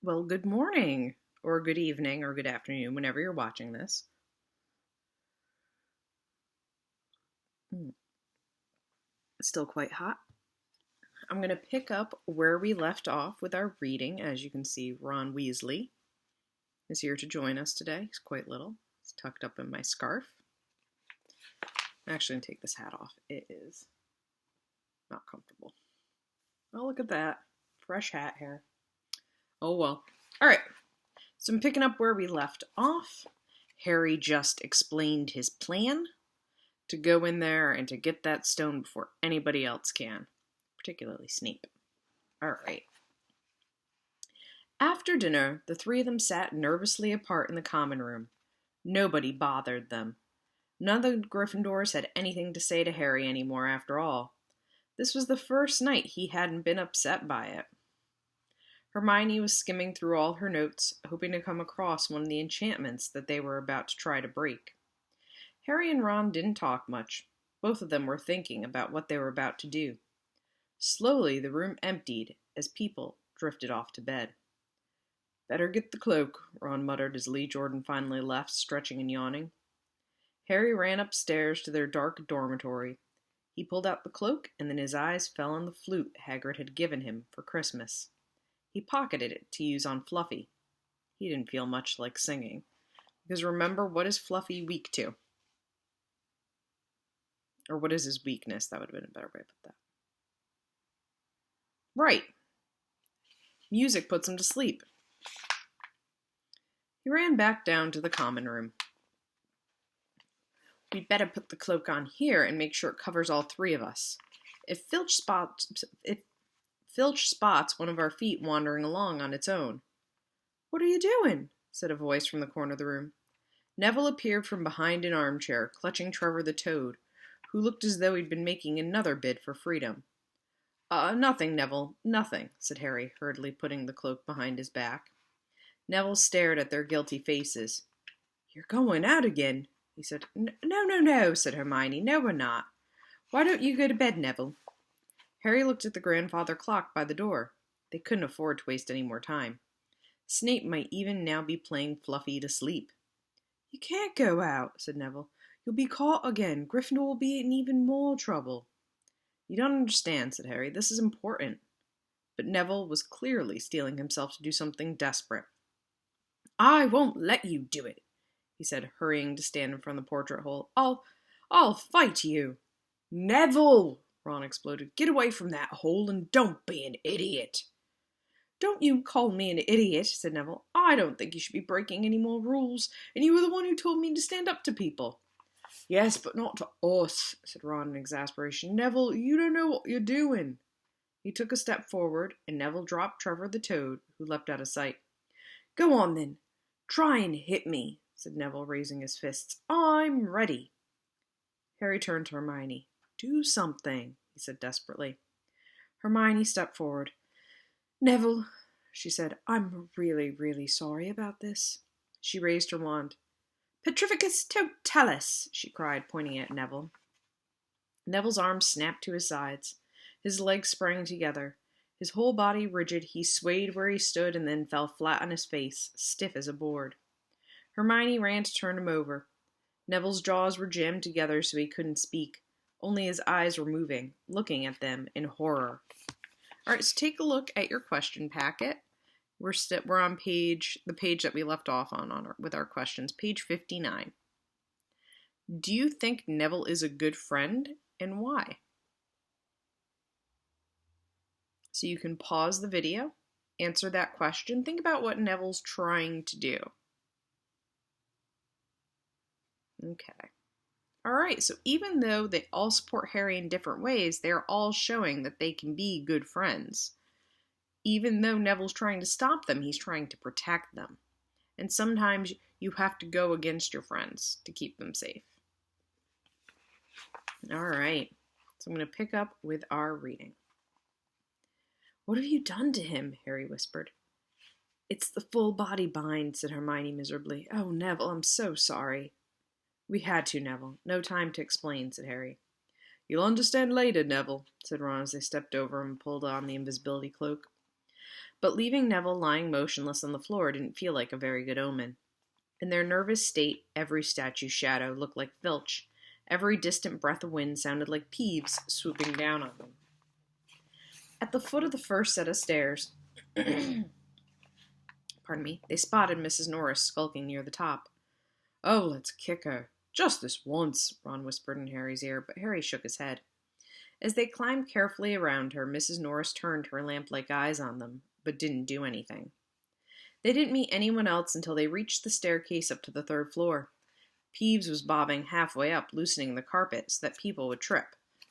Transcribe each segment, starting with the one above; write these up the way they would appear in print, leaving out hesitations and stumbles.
Well, good morning, or good evening, or good afternoon, whenever you're watching this. It's still quite hot. I'm going to pick up where we left off with our reading. As you can see, Ron Weasley is here to join us today. He's quite little. He's tucked up in my scarf. I'm actually going to take this hat off. It is not comfortable. Oh, look at that. Fresh hat hair. Oh, well. All right. So I'm picking up where we left off. Harry just explained his plan to go in there and to get that stone before anybody else can, particularly Snape. All right. After dinner, the three of them sat nervously apart in the common room. Nobody bothered them. None of the Gryffindors had anything to say to Harry anymore after all. This was the first night he hadn't been upset by it. Hermione was skimming through all her notes, hoping to come across one of the enchantments that they were about to try to break. Harry and Ron didn't talk much. Both of them were thinking about what they were about to do. Slowly, the room emptied as people drifted off to bed. "Better get the cloak," Ron muttered as Lee Jordan finally left, stretching and yawning. Harry ran upstairs to their dark dormitory. He pulled out the cloak, and then his eyes fell on the flute Hagrid had given him for Christmas. He pocketed it to use on Fluffy. He didn't feel much like singing, because remember, what is Fluffy weak to? Or what is his weakness? That would have been a better way to put that. Right. Music puts him to sleep. He ran back down to the common room. "We'd better put the cloak on here and make sure it covers all three of us. If Filch spots one of our feet wandering along on its own." "What are you doing?" said a voice from the corner of the room. Neville appeared from behind an armchair, clutching Trevor the Toad, who looked as though he'd been making another bid for freedom. Nothing, Neville, nothing," said Harry, hurriedly putting the cloak behind his back. Neville stared at their guilty faces. "You're going out again," he said. No, said Hermione. "No, we're not. Why don't you go to bed, Neville?" Harry looked at the grandfather clock by the door. They couldn't afford to waste any more time. Snape might even now be playing Fluffy to sleep. "You can't go out," said Neville. "You'll be caught again. Gryffindor will be in even more trouble." "You don't understand," said Harry. "This is important." But Neville was clearly steeling himself to do something desperate. "I won't let you do it," he said, hurrying to stand in front of the portrait hole. I'll fight you." "Neville!" Ron exploded. "Get away from that hole and don't be an idiot." "Don't you call me an idiot," said Neville. "I don't think you should be breaking any more rules, and you were the one who told me to stand up to people." "Yes, but not to us," said Ron in exasperation. "Neville, you don't know what you're doing." He took a step forward, and Neville dropped Trevor the Toad, who leapt out of sight. "Go on, then. Try and hit me," said Neville, raising his fists. "I'm ready." Harry turned to Hermione. "Do something," he said desperately. Hermione stepped forward. "Neville," she said, "I'm really, really sorry about this." She raised her wand. "Petrificus totalis!" she cried, pointing at Neville. Neville's arms snapped to his sides. His legs sprang together. His whole body rigid, he swayed where he stood and then fell flat on his face, stiff as a board. Hermione ran to turn him over. Neville's jaws were jammed together so he couldn't speak. Only his eyes were moving, looking at them in horror. All right, so take a look at your question packet. We're on the page that we left off on with our questions, page 59. Do you think Neville is a good friend, and why? So you can pause the video, answer that question, think about what Neville's trying to do. Okay. All right, so even though they all support Harry in different ways, they are all showing that they can be good friends. Even though Neville's trying to stop them, he's trying to protect them. And sometimes you have to go against your friends to keep them safe. All right, so I'm going to pick up with our reading. "What have you done to him?" Harry whispered. "It's the full body bind," said Hermione miserably. "Oh, Neville, I'm so sorry." "We had to, Neville. No time to explain," said Harry. "You'll understand later, Neville," said Ron as they stepped over him and pulled on the invisibility cloak. But leaving Neville lying motionless on the floor didn't feel like a very good omen. In their nervous state, every statue's shadow looked like Filch. Every distant breath of wind sounded like Peeves swooping down on them. At the foot of the first set of stairs, pardon me, they spotted Mrs. Norris skulking near the top. "Oh, let's kick her. Just this once," Ron whispered in Harry's ear, but Harry shook his head. As they climbed carefully around her, Mrs. Norris turned her lamp-like eyes on them, but didn't do anything. They didn't meet anyone else until they reached the staircase up to the third floor. Peeves was bobbing halfway up, loosening the carpet so that people would trip.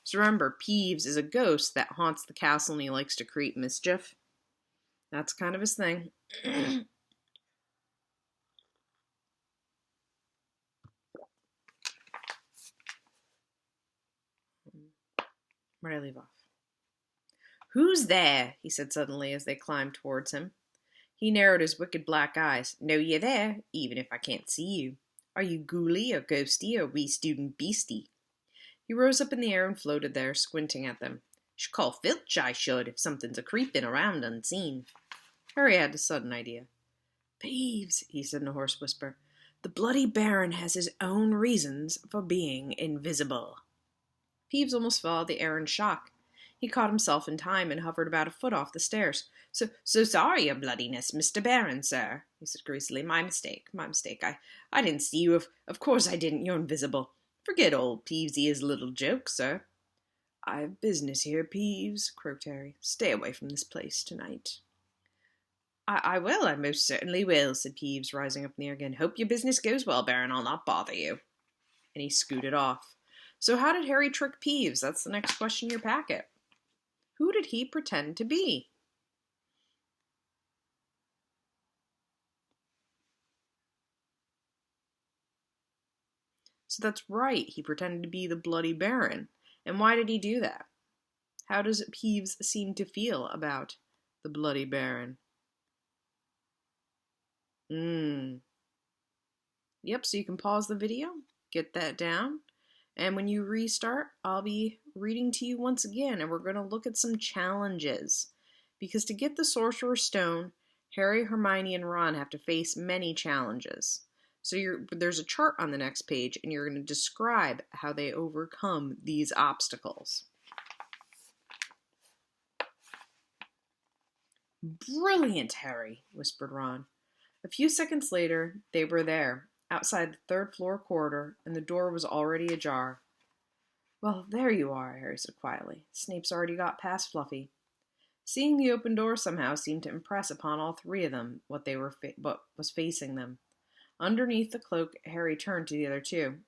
So remember, Peeves is a ghost that haunts the castle and he likes to create mischief. That's kind of his thing. Where'd I leave off? "Who's there?" he said suddenly as they climbed towards him. He narrowed his wicked black eyes. "Know you're there, even if I can't see you. Are you ghouly or ghosty or wee student beastie?" He rose up in the air and floated there, squinting at them. "Should call Filch, I should, if something's a-creeping around unseen." Harry had a sudden idea. "Peeves," he said in a hoarse whisper, "the Bloody Baron has his own reasons for being invisible." Peeves almost fell out of the air in shock. He caught himself in time and hovered about a foot off the stairs. So sorry, your bloodiness, Mr. Baron, sir," he said greasily. My mistake. I didn't see you. Of course I didn't. You're invisible. Forget old Peevesy's little joke, sir." "I've business here, Peeves," croaked Harry. "Stay away from this place tonight." I will, I most certainly will," said Peeves, rising up in the air again. "Hope your business goes well, Baron. I'll not bother you." And he scooted off. So how did Harry trick Peeves? That's the next question in your packet. Who did he pretend to be? So that's right, he pretended to be the Bloody Baron. And why did he do that? How does Peeves seem to feel about the Bloody Baron? Yep, so you can pause the video, get that down, and when you restart, I'll be reading to you once again, and we're going to look at some challenges. Because to get the Sorcerer's Stone, Harry, Hermione, and Ron have to face many challenges. So there's a chart on the next page, and you're going to describe how they overcome these obstacles. "Brilliant, Harry," whispered Ron. A few seconds later, they were there, outside the third-floor corridor, and the door was already ajar. "Well, there you are," Harry said quietly. "Snape's already got past Fluffy." Seeing the open door somehow seemed to impress upon all three of them what was facing them. Underneath the cloak, Harry turned to the other two.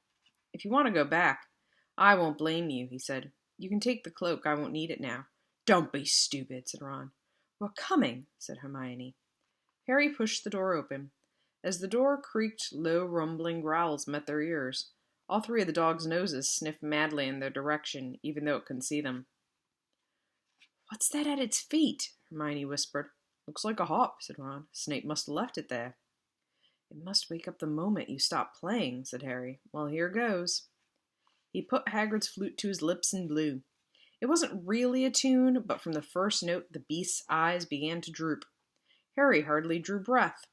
"If you want to go back, I won't blame you," he said. "You can take the cloak. I won't need it now." "Don't be stupid," said Ron. "We're coming," said Hermione. Harry pushed the door open. As the door creaked, low, rumbling growls met their ears. All three of the dogs' noses sniffed madly in their direction, even though it couldn't see them. "What's that at its feet?" Hermione whispered. "Looks like a hop," said Ron. "Snape must have left it there." "It must wake up the moment you stop playing," said Harry. "Well, here goes." He put Hagrid's flute to his lips and blew. It wasn't really a tune, but from the first note the beast's eyes began to droop. Harry hardly drew breath.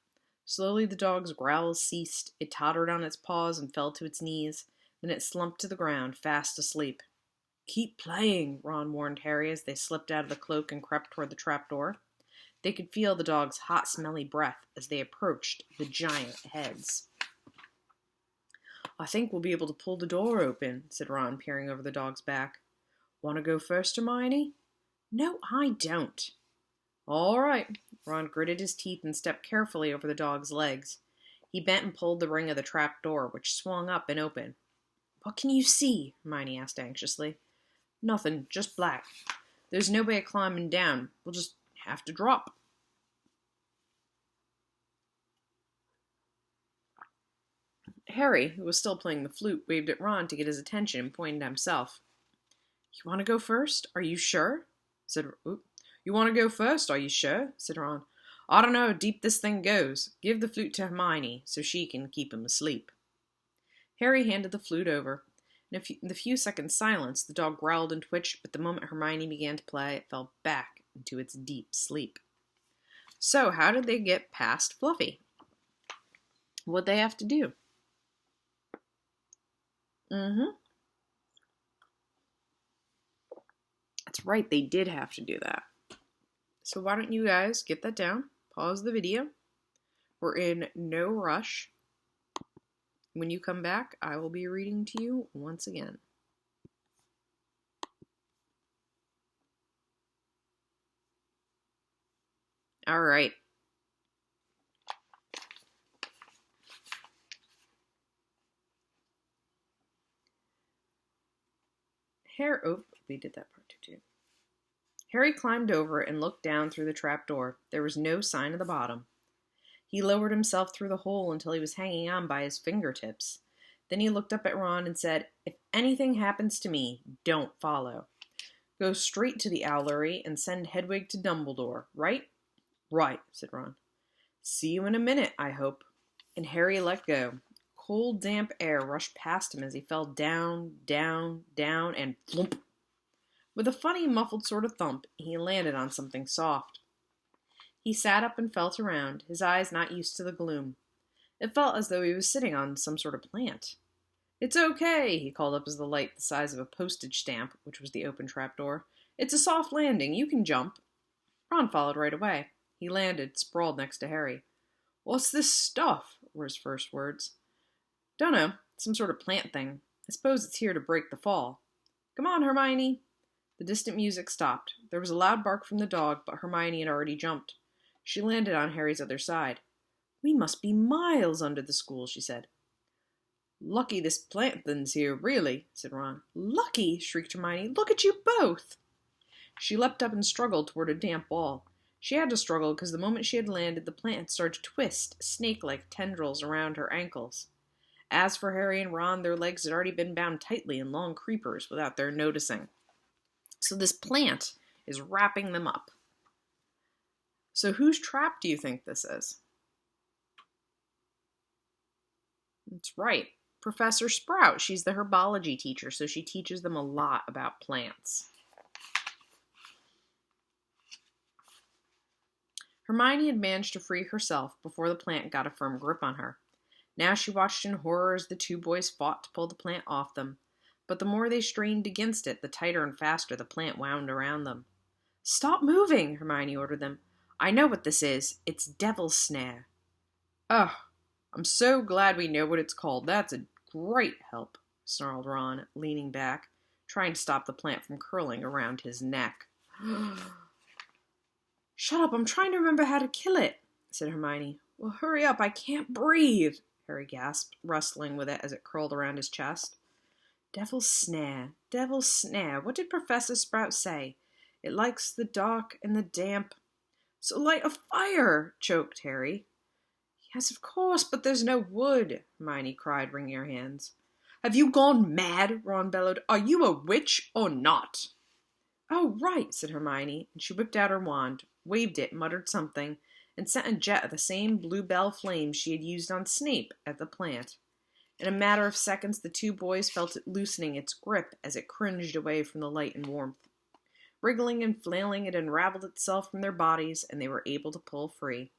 Slowly the dog's growls ceased. It tottered on its paws and fell to its knees. Then it slumped to the ground, fast asleep. "Keep playing," Ron warned Harry as they slipped out of the cloak and crept toward the trapdoor. They could feel the dog's hot, smelly breath as they approached the giant heads. "I think we'll be able to pull the door open," said Ron, peering over the dog's back. "Want to go first, Hermione?" "No, I don't." "All right." Ron gritted his teeth and stepped carefully over the dog's legs. He bent and pulled the ring of the trap door, which swung up and open. "What can you see?" Hermione asked anxiously. "Nothing, just black. There's no way of climbing down. We'll just have to drop." Harry, who was still playing the flute, waved at Ron to get his attention and pointed at himself. "You want to go first? Are you sure?" "You want to go first? Are you sure?" said Ron. "I don't know how deep this thing goes. Give the flute to Hermione so she can keep him asleep." Harry handed the flute over. In the few seconds' silence, the dog growled and twitched, but the moment Hermione began to play, it fell back into its deep sleep. So, how did they get past Fluffy? What'd they have to do? That's right, they did have to do that. So why don't you guys get that down, pause the video. We're in no rush. When you come back, I will be reading to you once again. All right. We did that part too. Harry climbed over and looked down through the trap door. There was no sign of the bottom. He lowered himself through the hole until he was hanging on by his fingertips. Then he looked up at Ron and said, "If anything happens to me, don't follow. Go straight to the owlery and send Hedwig to Dumbledore, right?" "Right," said Ron. "See you in a minute, I hope." And Harry let go. Cold, damp air rushed past him as he fell down, down, down, and flump. With a funny, muffled sort of thump, he landed on something soft. He sat up and felt around, his eyes not used to the gloom. It felt as though he was sitting on some sort of plant. "It's okay," he called up as the light the size of a postage stamp, which was the open trapdoor. "It's a soft landing. You can jump." Ron followed right away. He landed, sprawled next to Harry. "What's this stuff?" were his first words. "Dunno. Some sort of plant thing. I suppose it's here to break the fall. Come on, Hermione." The distant music stopped. There was a loud bark from the dog, but Hermione had already jumped. She landed on Harry's other side. "We must be miles under the school," she said. "Lucky this plant thing's here, really," said Ron. "Lucky?" shrieked Hermione. "Look at you both!" She leapt up and struggled toward a damp wall. She had to struggle because the moment she had landed, the plant had started to twist, snake-like tendrils around her ankles. As for Harry and Ron, their legs had already been bound tightly in long creepers without their noticing. So this plant is wrapping them up. So whose trap do you think this is? That's right. Professor Sprout. She's the herbology teacher, so she teaches them a lot about plants. Hermione had managed to free herself before the plant got a firm grip on her. Now she watched in horror as the two boys fought to pull the plant off them. But the more they strained against it, the tighter and faster the plant wound around them. "Stop moving," Hermione ordered them. "I know what this is. It's Devil's Snare." "Oh, I'm so glad we know what it's called. That's a great help," snarled Ron, leaning back, trying to stop the plant from curling around his neck. "Shut up, I'm trying to remember how to kill it," said Hermione. "Well, hurry up, I can't breathe," Harry gasped, wrestling with it as it curled around his chest. Devil's Snare, Devil's Snare. What did Professor Sprout say? It likes the dark and the damp. "So light a fire," choked Harry. "Yes, of course, but there's no wood," Hermione cried, wringing her hands. "Have you gone mad?" Ron bellowed. "Are you a witch or not?" "Oh, right," said Hermione, and she whipped out her wand, waved it, muttered something, and sent a jet of the same bluebell flame she had used on Snape at the plant. In a matter of seconds, the two boys felt it loosening its grip as it cringed away from the light and warmth. Wriggling and flailing, it unraveled itself from their bodies, and they were able to pull free.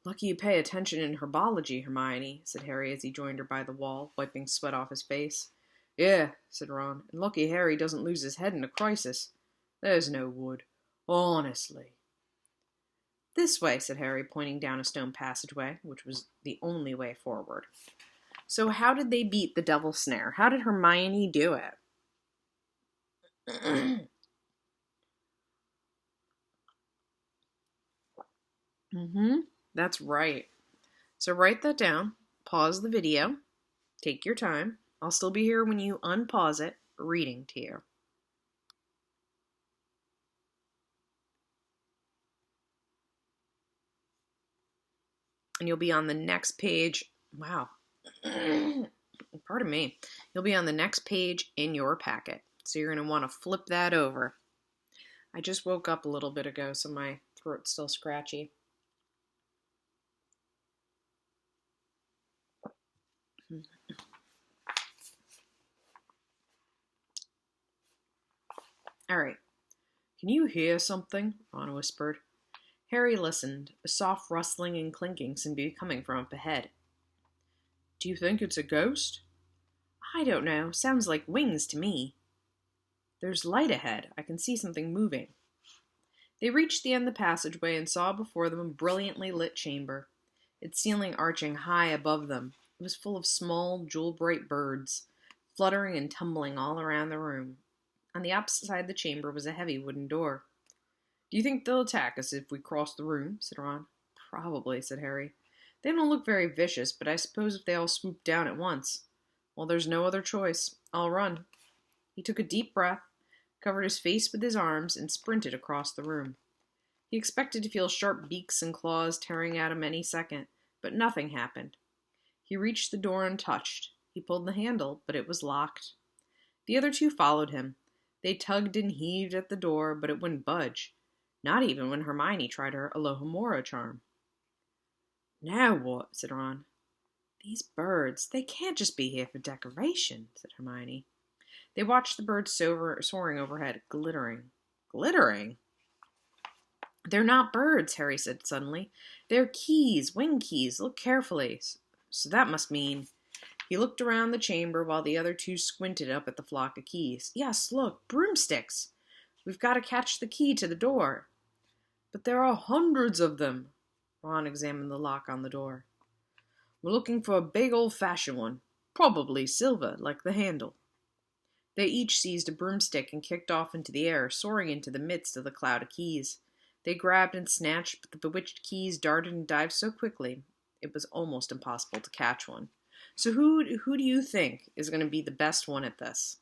"Lucky you pay attention in herbology, Hermione," said Harry as he joined her by the wall, wiping sweat off his face. "Yeah," said Ron, "and lucky Harry doesn't lose his head in a crisis. There's no wood. Honestly." "This way," said Harry, pointing down a stone passageway, which was the only way forward. So how did they beat the Devil's Snare? How did Hermione do it? That's right. So write that down, pause the video, take your time. I'll still be here when you unpause it, reading to you. And you'll be on the next page. Wow. Pardon me. You'll be on the next page in your packet. So you're going to want to flip that over. I just woke up a little bit ago, so my throat's still scratchy. All right. "Can you hear something?" Ron whispered. Harry listened. A soft rustling and clinking seemed to be coming from up ahead. Do you think it's a ghost? I don't know. Sounds like wings to me. There's light ahead. I can see something moving. They reached the end of the passageway and saw before them a brilliantly lit chamber, its ceiling arching high above them. It was full of small, jewel-bright birds, fluttering and tumbling all around the room. On the opposite side of the chamber was a heavy wooden door. Do you think they'll attack us if we cross the room? Said Ron. Probably, said Harry. They don't look very vicious, but I suppose if they all swoop down at once. Well, there's no other choice. I'll run. He took a deep breath, covered his face with his arms, and sprinted across the room. He expected to feel sharp beaks and claws tearing at him any second, but nothing happened. He reached the door untouched. He pulled the handle, but it was locked. The other two followed him. They tugged and heaved at the door, but it wouldn't budge. Not even when Hermione tried her Alohomora charm. Now what? Said Ron. These birds, they can't just be here for decoration, said Hermione. They watched the birds soaring overhead, glittering. Glittering? They're not birds, Harry said suddenly. They're keys, wing keys. Look carefully. So that must mean... He looked around the chamber while the other two squinted up at the flock of keys. Yes, look, broomsticks. We've got to catch the key to the door. But there are hundreds of them. Ron examined the lock on the door. We're looking for a big old-fashioned one. Probably silver, like the handle. They each seized a broomstick and kicked off into the air, soaring into the midst of the cloud of keys. They grabbed and snatched, but the bewitched keys darted and dived so quickly it was almost impossible to catch one. So who do you think is going to be the best one at this?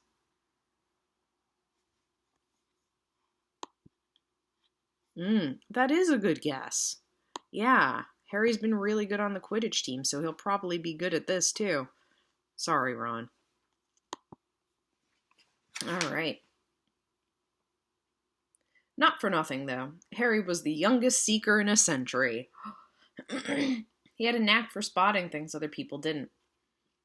That is a good guess. Yeah, Harry's been really good on the Quidditch team, so he'll probably be good at this too. Sorry, Ron. All right. Not for nothing, though. Harry was the youngest Seeker in a century. He had a knack for spotting things other people didn't.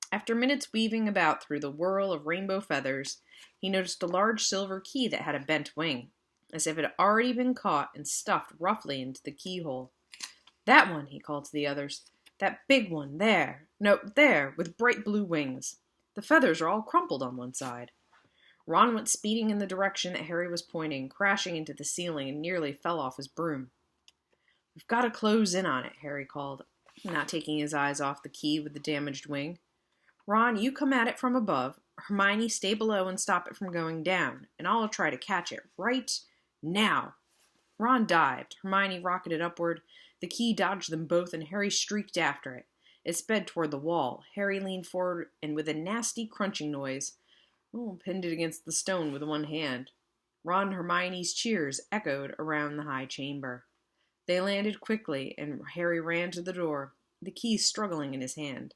After minutes weaving about through the whirl of rainbow feathers, he noticed a large silver key that had a bent wing, as if it had already been caught and stuffed roughly into the keyhole. That one, he called to the others. That big one, there. No, there, with bright blue wings. The feathers are all crumpled on one side. Ron went speeding in the direction that Harry was pointing, crashing into the ceiling and nearly fell off his broom. We've got to close in on it, Harry called, not taking his eyes off the key with the damaged wing. Ron, you come at it from above. Hermione, stay below and stop it from going down, and I'll try to catch it right now. Ron dived. Hermione rocketed upward. The key dodged them both, and Harry streaked after it. It sped toward the wall. Harry leaned forward, and with a nasty crunching noise, pinned it against the stone with one hand. Ron and Hermione's cheers echoed around the high chamber. They landed quickly, and Harry ran to the door, the key struggling in his hand.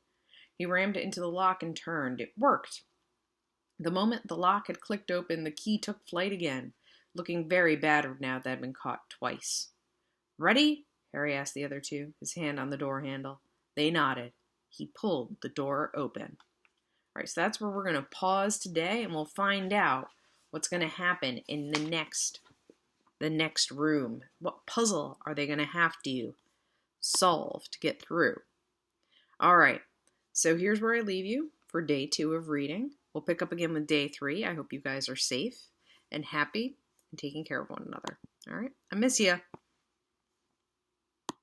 He rammed it into the lock and turned. It worked. The moment the lock had clicked open, the key took flight again, looking very battered now that it had been caught twice. Ready? Harry asked the other two, his hand on the door handle. They nodded. He pulled the door open. All right, so that's where we're going to pause today, and we'll find out what's going to happen in the next room. What puzzle are they going to have to solve to get through? All right, so here's where I leave you for day 2 of reading. We'll pick up again with day 3. I hope you guys are safe and happy and taking care of one another. All right, I miss you.